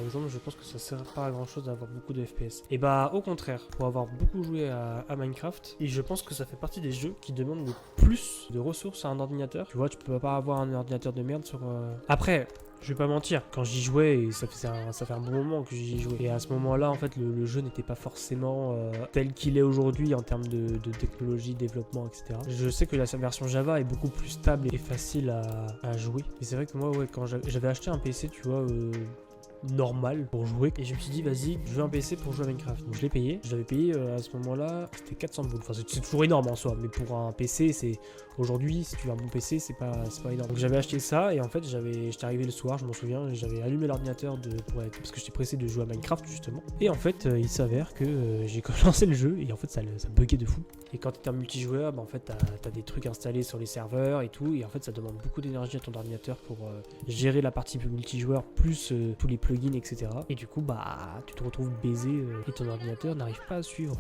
exemple, je pense que ça sert pas à grand chose d'avoir beaucoup de FPS. Et bah au contraire, pour avoir beaucoup joué à Minecraft, et je pense que ça fait partie des jeux qui demandent le plus de ressources à un ordinateur. Tu vois, tu peux pas avoir un ordinateur de merde sur... Après, je vais pas mentir, quand j'y jouais, et ça fait un bon moment que j'y jouais, et à ce moment-là, en fait, le jeu n'était pas forcément tel qu'il est aujourd'hui en termes de technologie, développement, etc. Je sais que la version Java est beaucoup plus stable et facile à jouer. Et c'est vrai que moi, ouais, quand j'avais acheté un PC, tu vois, normal pour jouer, et je me suis dit vas-y je veux un PC pour jouer à Minecraft, donc je l'ai payé. Je l'avais payé à ce moment là, c'était 400 boules, enfin c'est toujours énorme en soi, mais pour un PC c'est aujourd'hui, si tu veux un bon PC c'est pas énorme. Donc j'avais acheté ça, et en fait j'étais arrivé le soir, je m'en souviens, et j'avais allumé l'ordinateur parce que j'étais pressé de jouer à Minecraft justement, et en fait il s'avère que j'ai lancé le jeu, et en fait ça buguait de fou. Et quand tu es un multijoueur, bah, en fait t'as des trucs installés sur les serveurs et tout, et en fait ça demande beaucoup d'énergie à ton ordinateur pour gérer la partie multijoueur plus tous les plugins, etc. Et du coup, bah, tu te retrouves baisé et ton ordinateur n'arrive pas à suivre.